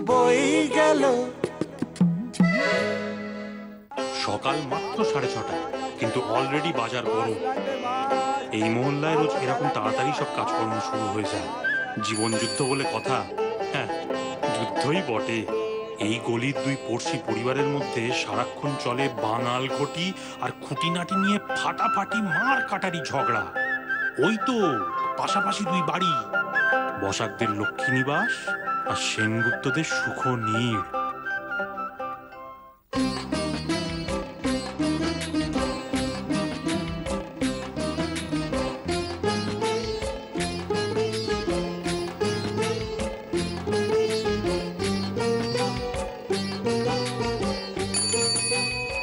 বই গেল। সকাল মাত্র 6:30, কিন্তু অলরেডি বাজার গরম। এই মহল্লায় রোজ এরকম তাড়াতাড়ি সব কাজকর্ম শুরু হয়ে যায়। জীবন যুদ্ধ বলে কথা, হ্যাঁ যুদ্ধই বটে। এই গলির দুই পড়শি পরিবারের মধ্যে সারাক্ষণ চলে বাঙাল ঘটি আর খুঁটিনাটি নিয়ে ফাটাফাটি মার কাটারি ঝগড়া। ওই তো পাশাপাশি দুই বাড়ি, বসাকদের লক্ষ্মী নিবাস আর সেনগুপ্তদের সুখ নীড়।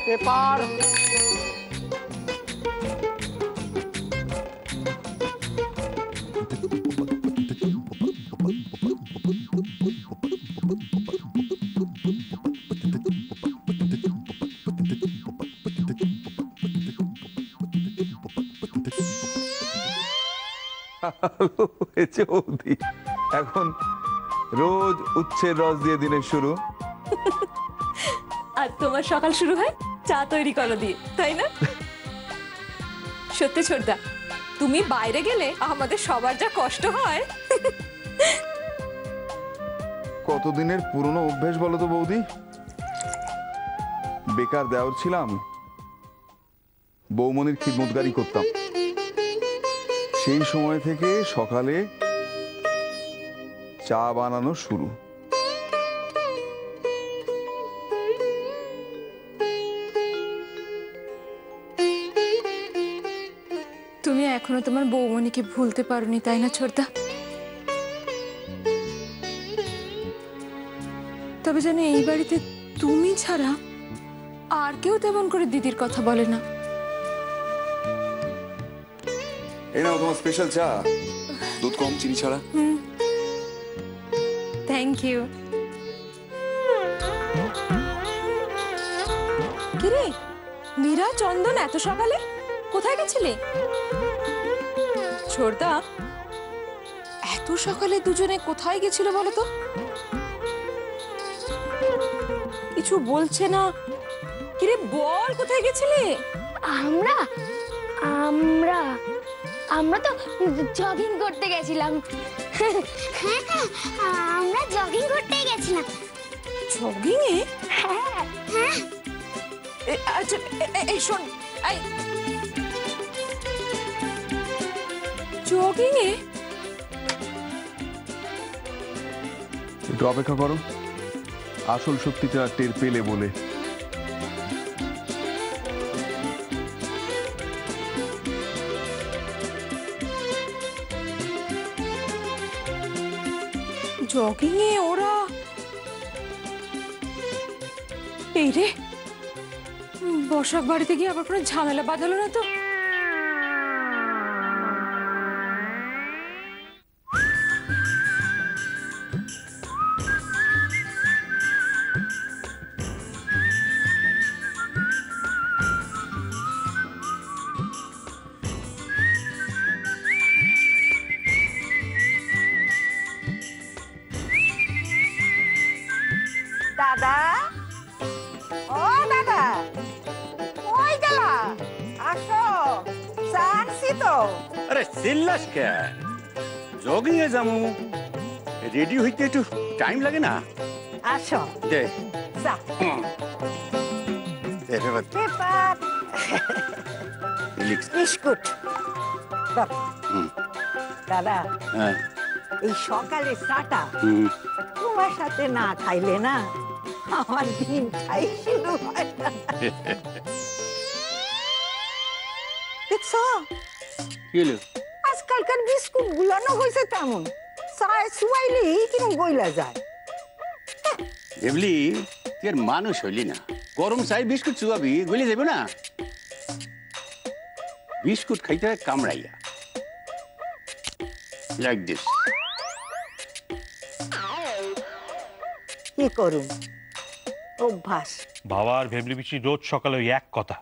পেপার এখন রোজ উচ্ছের রস দিয়ে দিনের শুরু। আর তোমার সকাল শুরু হয় চা তৈরি করো দিয়ে, তাই না? সত্যি ছোটদা, তুমি বাইরে গেলে আমাদের সবার যা কষ্ট হয়। কতদিনের পুরনো অভ্যেস বলো তো বৌদি। বেকার দেওর ছিলাম, বৌমনির খিদমতগারি করতাম। সেই সময় থেকে সকালে চা বানানো শুরু। তুমি এখনো তোমার বৌমনিকে ভুলতে পারোনি, তাই না ছোটদা? তবে জানো, এই বাড়িতে তুমি ছাড়া আর কেউ তেমন করে দিদির কথা বলে না। এই নাও তোমার স্পেশাল চা, দুধ কম, চিনি ছাড়া। Thank you. কিরে মীরা, চন্দন, এত সকালে কোথায় গেছিলে? ছোটদা, এত সকালে দুজনে কোথায় গেছিল বলো তো? কিছু বলছে না। কিরে বল, কোথায় গেছিলে? আমরা আমরা আমরা তো জগিং করতে গেছিলাম। আমরা জগিং করতে গেছিলাম। জগিং এ? হ্যাঁ হ্যাঁ। আচ্ছা এই শোন, জগিং এ? একটু অপেক্ষা করো, আসল সত্যিটা টের পেলে বলে। জগিং এ ওরা? এই রে, বসাক বাড়িতে গিয়ে আবার কোনো ঝামেলা বাঁধালো না তো? দাদা, ও দাদা, কই গেলা? আসো, চা আনছি তো। আরে চিল্লাস কে? জগিং এ যামু, রেডি হইতে একটু টাইম লাগে না? আসো, দে চা। Paper, biscuit. দাদা, হ্যাঁ এই সকালে চাটা তোমার সাথে না খাইলে না আমার দিনটাই শুরু হয় না। দেখছো, আজকালকার বিস্কুট গুলানো হয়েছে তেমন, চায় চুয়াইলেই কিরম গইলা যায়। এমনি তুই আর মানুষ হইলি না। গরম চাই বিস্কুট চুয়াবি, গলি যাবে না। বিস্কুট খাইতে হয় কামড়াইয়া, লাইক দিস। কি করুন, অভ্যাস। বাবা আর ভেবলি পিসি রোজ সকালে ওই এক কথা।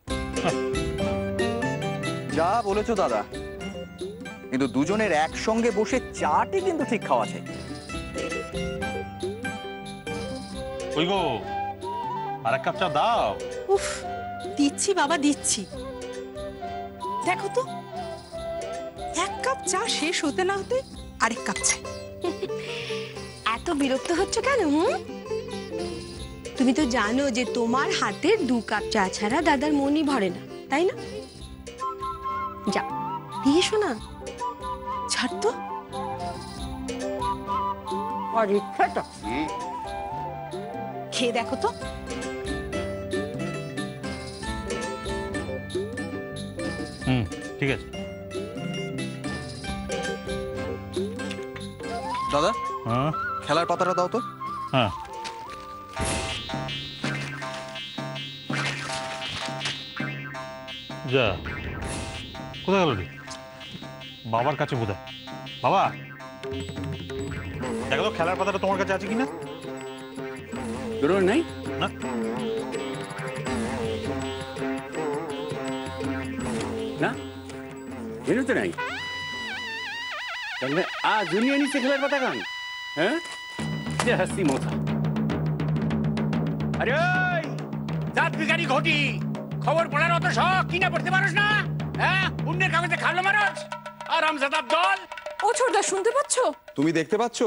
যা বলেছো দাদা, কিন্তু দুজনের একসঙ্গে বসে চাটি কিন্তু ঠিক খাওয়া চাই। ওই গো, আর এক কাপ চা দাও। উফ, দিচ্ছি বাবা দিচ্ছি। দেখো তো, এক কাপ চা শেষ হতে না হতে আরেক কাপ চাই। এত বিরক্ত হচ্ছ কেন? তুমি তো জানো যে তোমার হাতের 2 কাপ চা ছাড়া দাদার মনই ভরে না, তাই না? যা দিয়ে এসো না, ছাড় তো। পরীক্ষাটা খেয়ে দেখো তো। ঠিক আছে। দাদা, হ্যাঁ খেলার পাতাটা দাও তো। হ্যাঁ, যা, কোথায় গেল রে? বাবার কাছে বোধহয়। বাবা, দেখো তো খেলার পাতাটা তোমার কাছে আছে কিনা। তোর নাই না, না এনে তো নাই। তাহলে আজ নিয়ে নিচ্ছে খেলার পাতা গান। হ্যাঁ, যে হাসি মোথা। আরে ওই জাত বিকারি ঘটি, খবর পড়ার অত শখ কিনা পড়তে পারোস না? হ্যাঁ, অন্যের কাগজে খাবলো মানুষ আর আমজাদার দল। ও ছোটদা, শুনতে পাচ্ছ? তুমি দেখতে পাচ্ছ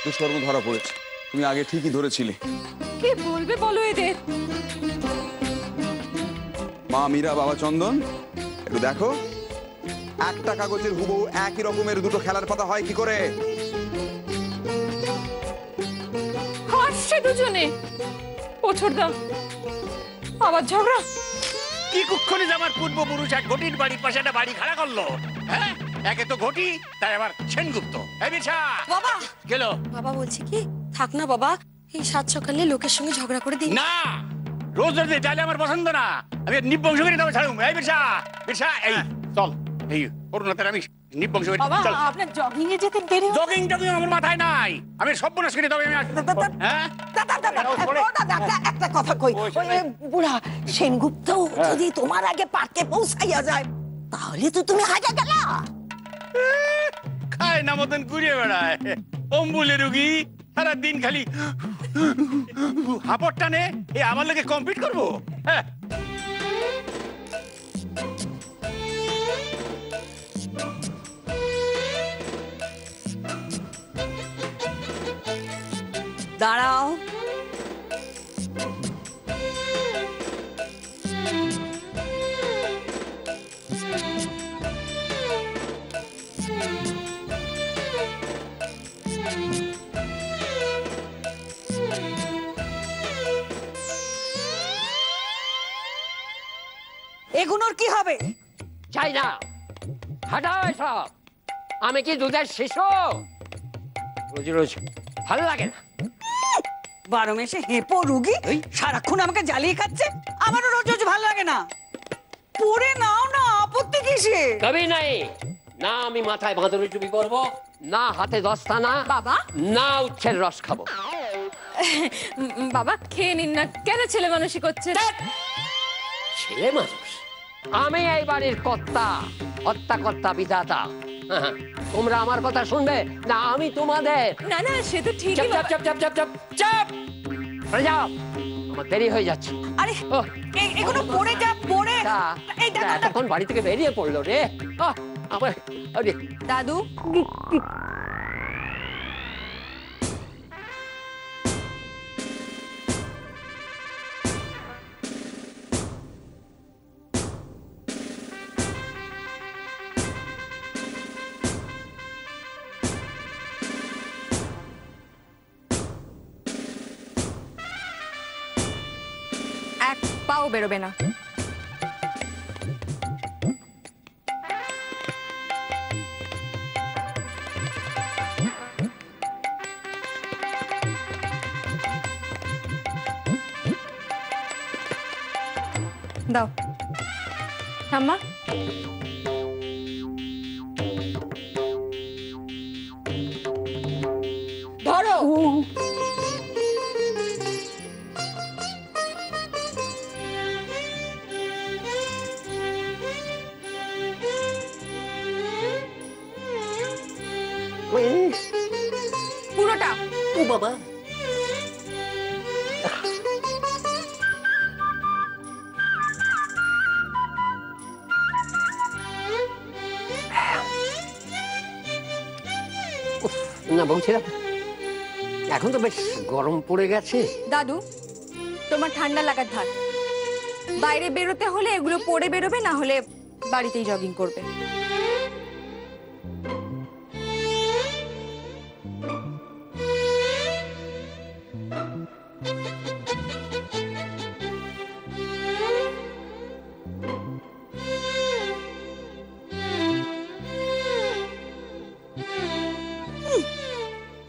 দুষ্কর্ম ধরা পড়েছে। তুমি আগে ঠিকই ধরেছিলে। কে বলবে বলো এদের? মা মীরা, বাবা চন্দন, একটু দেখো, একটা কাগজের হুবহু একই রকমের দুটো খেলার পাতা হয় কি করে? হাসছে দুজনে। ও ছোটদা, আবার ঝগড়া? কি কুক্ষণে যে আমার পূর্বপুরুষ এক ঘটির বাড়ির পাশে একটা বাড়ি খাড়া করলো। হ্যাঁ, একে তো ঘটি, তাই আবার সেনগুপ্ত। এই বিছা বাবা, গেল বাবা বলছি কি, থাক না বাবা, এই 7 সকালে লোকের সঙ্গে ঝগড়া করে দিই না। রোজ রোজ ডালে আমার পছন্দ না। আমি নিবংশ করে দেবো ছাড়ুম। এই বিরসা, বিরসা, এই চল, এই করুণাতে আমি নিবংশ করে বাবা, চল। আপনার জগিং এ যেতে দেরি হচ্ছে। জগিং টগিং আমার মাথায় নাই। আমি সর্বনাশ করে দেবো। আমি হ্যাঁ, একটা কথা কই, ওই বুড়া সেনগুপ্ত যদি তোমার আগে পার্কে পৌঁছাইয়া যায়, তাহলে তো তুমি হাজা গেলা। খায় না মতন ঘুরে বেড়ায় অম্বুলে রুগী, সারা দিন খালি হাপড় টানে। এ আমার লোকে কমপ্লিট করবো? হ্যাঁ, দাঁড়াও, এগুলোর কি হবে? চাই না, হাঁটাও সব। আমি কি দুধের শিশু? রোজ রোজ ভালো লাগে না। 12 মেশে হেপো রুগী সারাক্ষণ আমাকে জ্বালিয়ে খাচ্ছে। আমারও রোজ রোজ ভালো লাগে না। পরে নাও না, আপত্তি কিসে? কবি নাই না, আমি মাথায় বাঁদরের টুপি পরবো না, হাতে দস্তানা, বাবা, না উচ্ছের রস খাবো। বাবা খেয়ে নিন না, কেন ছেলে মানুষই করছে? ছেলে মানুষ? আমি এই বাড়ির কর্তা, হত্যাকর্তা, বিধাতা। হ্যাঁ, তোমরা আমার কথা শুনবে না আমি তোমাদের? না না, সে তো ঠিকই চুপ বাবা। চুপ চুপ চুপ চুপ চুপ, চলে যাও, আমার দেরি হয়ে যাচ্ছে। আরে ও, এগুলো পড়ে যা, পড়ে। তা, এই দেখো, তা এতক্ষণ বাড়ি থেকে বেরিয়ে পড়লো রে। আমার আরে, দাদু, এক পাও বেরোবে না। দাও ঠাম্মা। ধরো। পুরোটা। ও বাবা, না বলছিলাম এখন তো বেশ গরম পড়ে গেছে। দাদু, তোমার ঠান্ডা লাগার ধার। বাইরে বেরোতে হলে এগুলো পরে বেরোবে, না হলে বাড়িতেই জগিং করবে।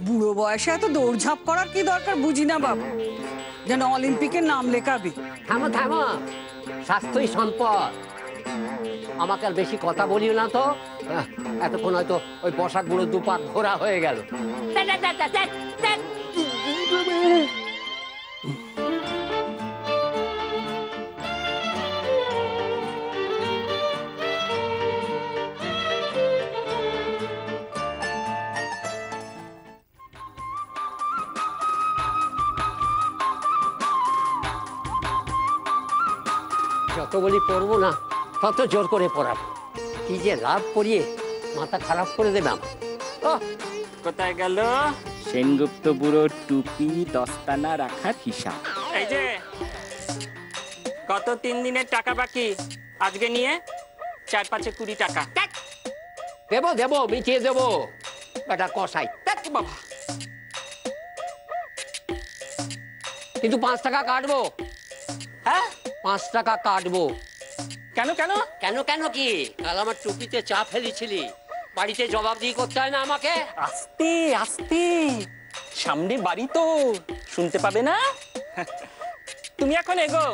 বুড়ো বয়সে এত দৌড়ঝাঁপ করার কি দরকার বুঝি না বাবা, যেন অলিম্পিকের নাম লেখাবি। থামো থামো, স্বাস্থ্যই সম্পদ। আমাকে আর বেশি কথা বলিও না তো। এতক্ষণ হয়তো ওই বসাক বুড়ো দুপাক ঘোরা হয়ে গেল। যত বলি পড়বো না, তত জোর করে পড়াবো। কি যে লাভ পড়িয়ে মাথা খারাপ করে দেবাম। কোথায় গেল সেনগুপ্ত বুড়োর টুপি দস্তানা রাখার হিসাব? এই যে গত 3 দিনের টাকা বাকি, আজকে নিয়ে 4-5 20 টাকা দেবো দেবো, মিটিয়ে দেবো। এটা কষাই বাবা, কিন্তু 5 টাকা কাটবো। হ্যাঁ 5 টাকা কাটবো। কেন কেন কেন কেন কি? কাল আমার টুপিতে চা ফেলেছিলি, বাড়িতে জবাবদিহি করতে হয় না আমাকে? আস্তে আস্তে, সামনে বাড়ি তো, শুনতে পাবে না। তুমি এখন এগো,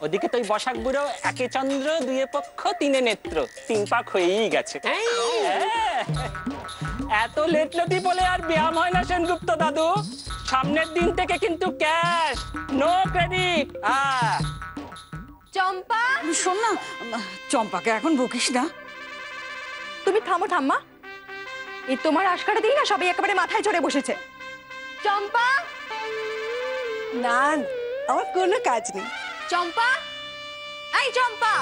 ওদিকে তো বসাক বুড়ো 1 চন্দ্র 2 পক্ষ 3 নেত্র, 3 পাক হয়েই গেছে। এত লেটলতি বলে আর ব্যায়াম হয় না সেনগুপ্ত দাদু। সামনের দিন থেকে কিন্তু ক্যাশ, নো ক্রেডিট। চম্পা, শোন না, চম্পাকে এখন বকিস না। তুমি থামো ঠাম্মা। এই তোমার আশকাটা দিই না, সবাই একেবারে মাথায় চড়ে বসেছে। চম্পা, না আমার কোনো কাজ নেই। চম্পা, এই চম্পা,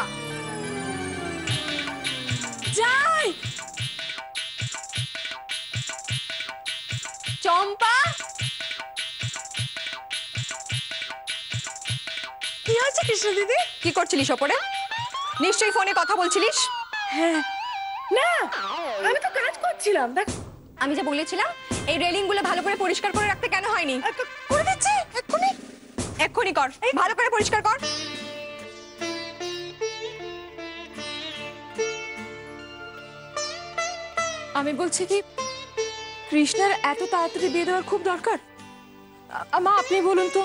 যাই। চম্পা, কি হয়েছে কৃষ্ণ দিদি? কি করছিলিস ওপরে? নিশ্চয়ই ফোনে কথা বলছিলিস। হ্যাঁ, না আমি তো কাজ করছিলাম। দেখ, আমি যে বলেছিলাম এই রেলিং গুলো ভালো করে পরিষ্কার করে রাখতে কেন হয়নি? করে দিচ্ছি এক্ষুনি। এক্ষুনি কর, ভালো করে পরিষ্কার কর। আমি বলছি কি, কৃষ্ণার এত তাড়াতাড়ি বিয়ে দেওয়ার খুব দরকার? মা আপনি বলুন তো।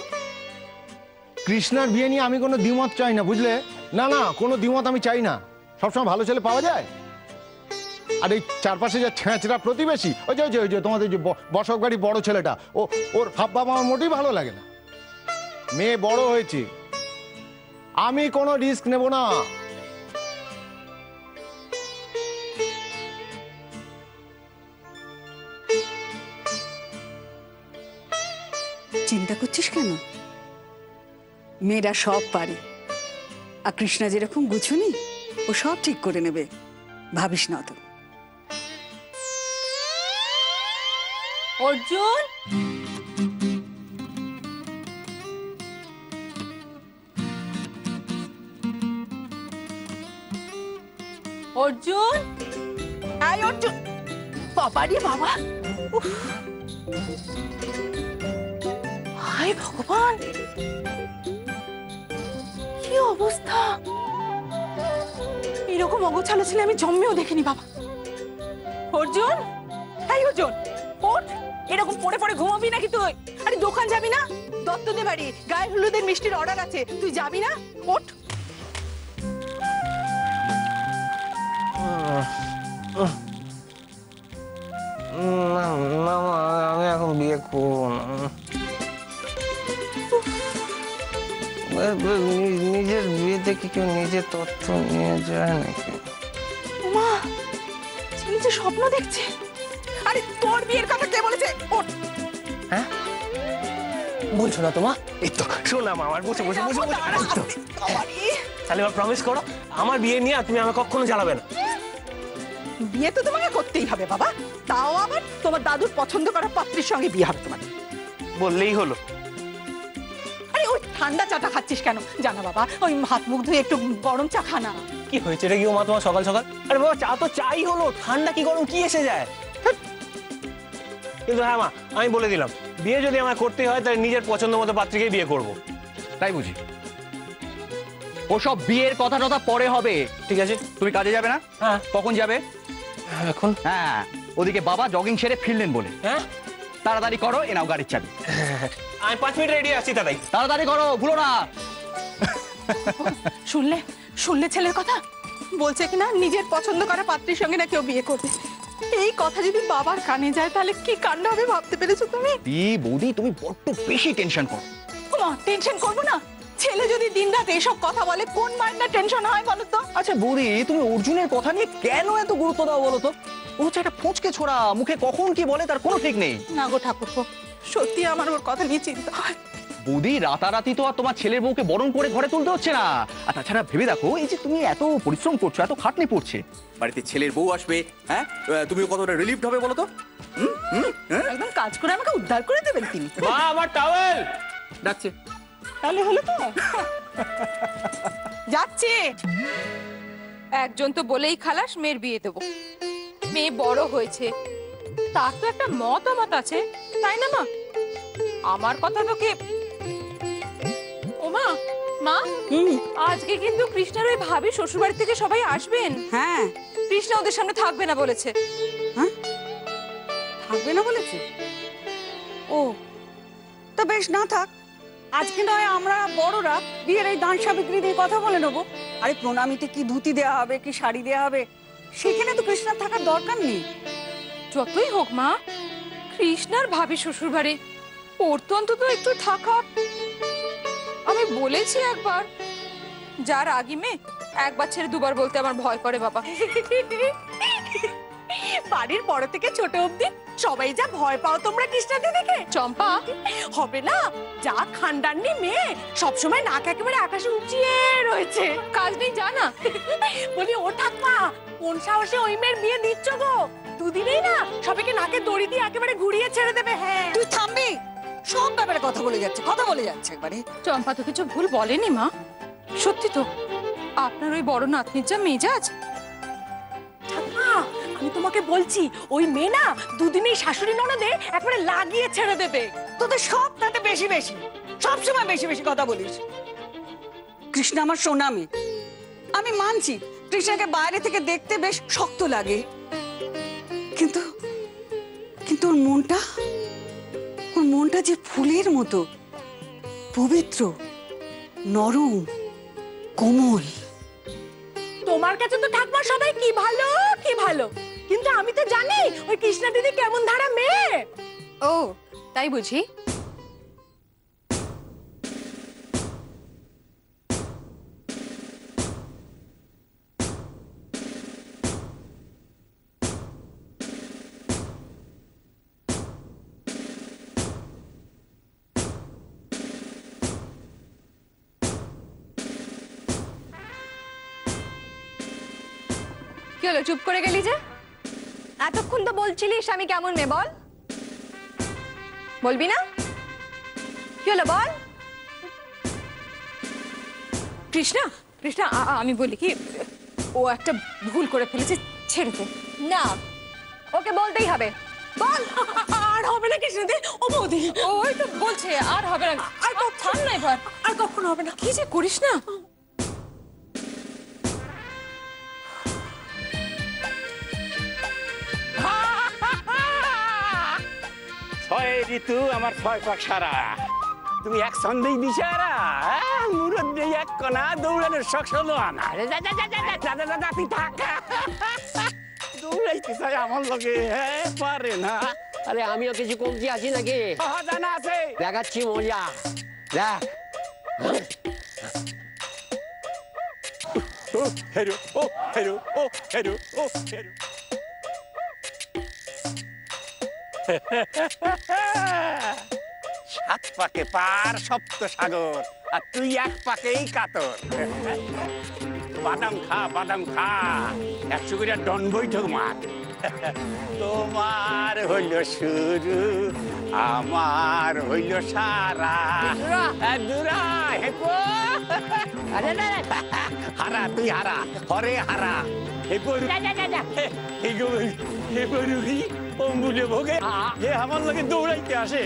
কৃষ্ণার বিয়ে নিয়ে আমি কোনো দ্বিমত চাই না, বুঝলে? না না, কোনো দ্বিমত আমি চাই না। সবসময় ভালো ছেলে পাওয়া যায়। আর এই চারপাশে যে ছেঁচড়া প্রতিবেশী, ওই যে তোমাদের যে বসক বাড়ি বড় ছেলেটা, ওর হাব ভাব আমার মোটেই ভালো লাগে না। মেয়ে বড় হয়েছে, আমি কোনো রিস্ক নেব না। চিন্তা করছিস কেন? মেয়েরা সব পারে, আর কৃষ্ণা যেরকম গুছুনি, ও সব ঠিক করে নেবে, ভাবিস না তো। অর্জুন, অর্জুন, আয় অর্জুন। বাবা রে বাবা, হায় ভগবান, কি অবস্থা! এরকম অগোছালো ছেলে আমি জন্মেও দেখিনি বাবা। অর্জুন, এই অর্জুন ওঠ, এরকম পড়ে পড়ে ঘুমাবি নাকি তুই? আরে দোকান যাবি না? দত্তদের বাড়ি গায়ে হলুদের মিষ্টির অর্ডার আছে, তুই যাবি না? ওঠ। না আমি এখন বিয়ে করবো না। নিজের বিয়েতে কি কেউ নিজের তথ্য নিয়ে যায় নাকি? মা, ছেলে যে স্বপ্ন দেখছে। আরে তোর বিয়ের কথা কে বলেছে? ওঠ, বলছো না তোমা? এই তো শোনাম আমার বসে বসে বসে বসে তাহলে এবার প্রমিস করো আমার বিয়ে নিয়ে তুমি আমাকে কখনো জ্বালাবে না। বিয়ে তো তোমাকে করতেই হবে বাবা, তাও আবার তোমার দাদুর পছন্দ করা পাত্রীর সঙ্গে বিয়ে হবে তোমার। বললেই হলো। আরে ওই ঠান্ডা চাটা খাচ্ছিস কেন? জানা বাবা, ওই হাত মুখ ধুয়ে একটু গরম চা খানা। কি হয়েছে রে কি মা তোমার সকাল সকাল? আরে বাবা চা তো চাই হলো, ঠান্ডা কি গরম কি এসে যায়? কিন্তু হ্যাঁ মা, আমি বলে দিলাম বিয়ে যদি আমায় করতে হয় তাহলে নিজের পছন্দ মতো পাত্রীকেই বিয়ে করব। তাই বুঝি? ওসব বিয়ের কথা টথা পরে হবে। ঠিক আছে, তুমি কাজে যাবে না? হ্যাঁ। কখন যাবে? এখন? হ্যাঁ, ওদিকে বাবা জগিং সেরে ফিরলেন বলে। হ্যাঁ, তাড়াতাড়ি করো, এ নাও গাড়ির চাবি। আমি 5 মিনিট রেডি আছি দাদাই। তাড়াতাড়ি করো, ভুলো না। শুনলে শুনলে ছেলের কথা? বলছে কিনা নিজের পছন্দ করা পাত্রীর সঙ্গে না কেউ বিয়ে করবে। এই কথা যদি বাবার কানে যায় তাহলে কি কাণ্ড হবে ভাবতে পেরেছো তুমি? বৌদি তুমি বড্ড বেশি টেনশন করো। মা টেনশন করবো না? ছেলে যদি দিনরাত এসব কথা বলে কোন মায়ের না টেনশন হয় বলো তো? আচ্ছা বৌদি, তুমি অর্জুনের কথা নিয়ে কেন এত গুরুত্ব দাও বলো তো? ও হচ্ছে একটা ফুচকে ছোড়া, মুখে কখন কি বলে তার কোনো ঠিক নেই। না গো ঠাকুরপো, সত্যি আমার ওর কথা নিয়ে চিন্তা হয়। বৌদি রাতারাতি তো আর তোমার ছেলের বউকে বরণ করে ঘরে তুলতে হচ্ছে না। আর তাছাড়া ভেবে দেখো, এই যে তুমি এত পরিশ্রম করছো, এত খাটনি পড়ছে, বাড়িতে ছেলের বউ আসবে, হ্যাঁ তুমি কতটা রিলিফড হবে বলো তো? একদম কাজ করে আমাকে উদ্ধার করে দেবেন তিনি। মা আমার টাওয়েল ডাকছে। তাহলে হলো তো। যাচ্ছে। একজন তো বলেই খালাস মেয়ের বিয়ে দেবো। মেয়ে বড় হয়েছে, তার তো একটা মতামত আছে, তাই না মা? আমার কথা তোকে ও মা, মা আজকে কিন্তু কৃষ্ণার ওই ভাবি শ্বশুরবাড়ি থেকে সবাই আসবেন। হ্যাঁ, কৃষ্ণা ওদের সামনে থাকবে না বলেছে। হ্যাঁ থাকবে না বলেছে? ও তো বেশ, না থাক। আজকে নয় আমরা বড়রা বিয়ের এই দান সাবিত্রী দিয়ে কথা বলে নেবো। আরে প্রণামীতে কি ধুতি দেওয়া হবে, কি শাড়ি দেওয়া হবে, সেখানে তো কৃষ্ণার থাকার দরকার নেই। যতই হোক মা, কৃষ্ণার ভাবি শ্বশুরবাড়ি, ওর তো অন্তত একটু থাকা। আমি বলেছি একবার, যার আগি মেয়ে একবার ছেড়ে দুবার বলতে আমার ভয় করে বাবা। বাড়ির বড় থেকে ছোট অবধি সবাই যা ভয় পাও তোমরা কৃষ্ণা দিদিকে। চম্পা হবে না, যা খানদানি মেয়ে, সবসময় নাক একেবারে আকাশে উঁচিয়ে রয়েছে, কাজ নেই জানা। বলি ও ঠাকুমা, কোন সাহসে ওই মেয়ের বিয়ে দিচ্ছ গো? দুদিনেই না সবাইকে নাকে দড়ি দিয়ে একেবারে ঘুরিয়ে ছেড়ে দেবে। হ্যাঁ তুই থামবি, সব ব্যাপারে কথা বলে যাচ্ছে, কথা বলে যাচ্ছে একবারে। চম্পা তো কিছু ভুল বলেনি মা, সত্যি তো আপনার ওই বড় নাতনির যা মেজাজ। ঠাকুমা আমি তোমাকে বলছি, ওই মেয়ে না দুদিনেই শাশুড়ি ননদে একবারে লাগিয়ে ছেড়ে দেবে। তোদের সব তাতে বেশি বেশি, সবসময় বেশি বেশি কথা বলিস। কৃষ্ণা আমার সোনা মেয়ে, আমি মানছি কৃষ্ণাকে বাইরে থেকে দেখতে বেশ শক্ত লাগে, কিন্তু কিন্তু ওর মনটা যে ফুলের মতো পবিত্র, নরম, কোমল। তোমার কাছে তো ঠাকুমা সবাই কি ভালো কি ভালো, কিন্তু আমি তো জানি ওই কৃষ্ণা দিদি কেমন ধারা মেয়ে। ও তাই বুঝি? কি হলো, চুপ করে গেলি যে? এতক্ষণ তো বলছিলিস আমি কেমন মেয়ে, বল। বলবি না? কি হলো বল। কৃষ্ণা কৃষ্ণা আমি বলি কি, ও একটা ভুল করে ফেলেছে, ছেড়ে দে না, ওকে বলতেই হবে। বল। আর হবে না কৃষ্ণা দি, ও বৌদি ওই তো বলছে আর হবে না, আর থাম না এবার, আর কখনো হবে না। কি যে করিস না। ছয় ঋতু আমার ছয় পাক সারা, তুমি এক সন্দেহ দিশারা, মুরদ দিয়ে এক কণা দৌড়ানোর শখ শোনো আনা। তুই থাক, দৌড়াইতে চাই আমার লগে, পারে না। আরে আমিও কিছু কমতি আছি নাকি? জানা আছে, দেখাচ্ছি মজা, দেখ। ও হেরো, ও হেরো, ও হেরো, ও হেরো। সাত পাকে পার সপ্ত সাগর, আর তুই এক পাকেই কাতর। বাদাম খা, বাদাম খা, 100 করে ডন বৈঠক মার। তোমার হইল শুরু, আমার হইল সারা। দুরা হেপো, হারা তুই হারা, হরে হারা। অম্বুলে ভোগে যে আমার লোকে দৌড়াইতে আসে।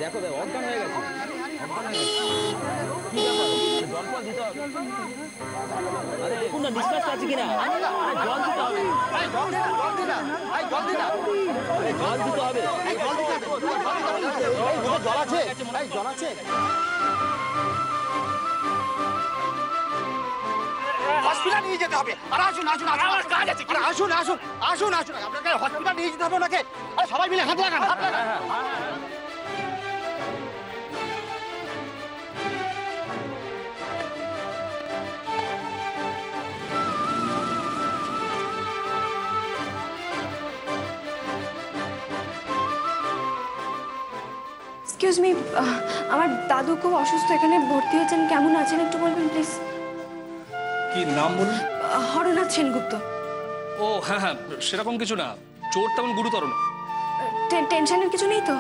দেখো অজ্ঞান হয়ে গেছে, দেখুন না নিঃশ্বাস আছে কিনা। জল দিতে হবে, জল দিতে হবে, জল আছে, জল আছে। হসপিটাল নিয়ে যেতে হবে। আর আসুন আসুন, আমার কাজ আছে। আসুন আসুন আসুন আসুন, আপনাকে হসপিটাল নিয়ে যেতে হবে ওনাকে। সবাই মিলে হাত লাগান, হাত লাগান। এক্সকিউজ মি, আমার দাদু খুব অসুস্থ, এখানে ভর্তি হয়েছেন, কেমন আছেন একটু বলবেন প্লিজ? কি নাম বলুন? হরনাথ সেনগুপ্ত। ও হ্যাঁ হ্যাঁ, সেরকম কিছু না, চোট তেমন গুরুতর না। টেনশনের কিছু নেই তো?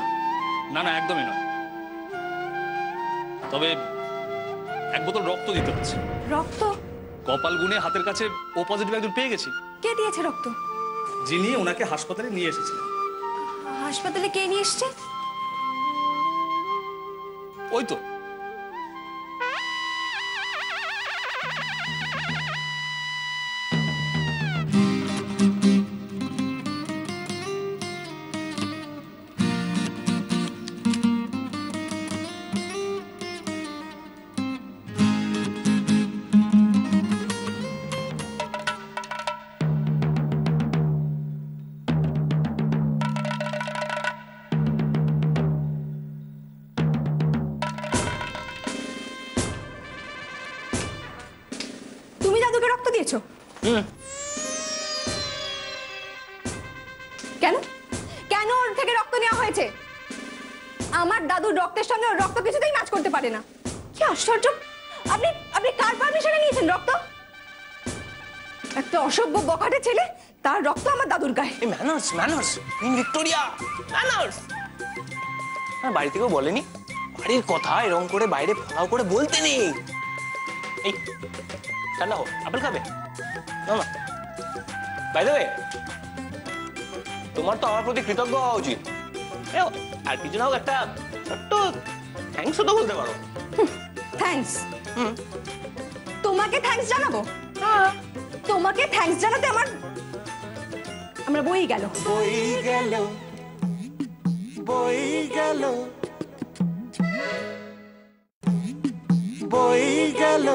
না না, একদমই নয়, তবে এক বোতল রক্ত দিতে হচ্ছে। রক্ত? কপাল গুনে হাতের কাছে ও পজিটিভ একজন পেয়ে গেছি। কে দিয়েছে রক্ত? যিনি ওনাকে হাসপাতালে নিয়ে এসেছিলেন। হাসপাতালে কে নিয়ে এসছে? ওই তো। তুমি দাদুকে রক্ত দিয়েছো? কেন কেন ওর থেকে রক্ত নেওয়া হয়েছে? আমার দাদুর রক্তের সঙ্গে ওর রক্ত কিছুতেই ম্যাচ করতে পারে না। কি আশ্চর্য! আপনি আপনি কার পারমিশনে নিয়েছেন রক্ত? একটা অসভ্য বখাটে ছেলে, তার রক্ত আমার দাদুর গায়ে। Manners manners queen Victoria, manners. আর বাড়ি থেকেও বলেনি, বাড়ির কথা এরকম করে বাইরে ফলাও করে বলতে নেই। এই ঠান্ডা হো, আপেল খাবে? না বাই দ্য ওয়ে, তোমার তো আমার প্রতি কৃতজ্ঞ হওয়া উচিত। আর কিছু না হোক, একটা ছোট্ট থ্যাঙ্কসও তো বলতে পারো। থ্যাঙ্কস? তোমাকে থ্যাঙ্কস জানাবো? তোমাকে থ্যাঙ্কস জানাতে আমরা বই গেল, বই গেল, বই গেল, বই গেল।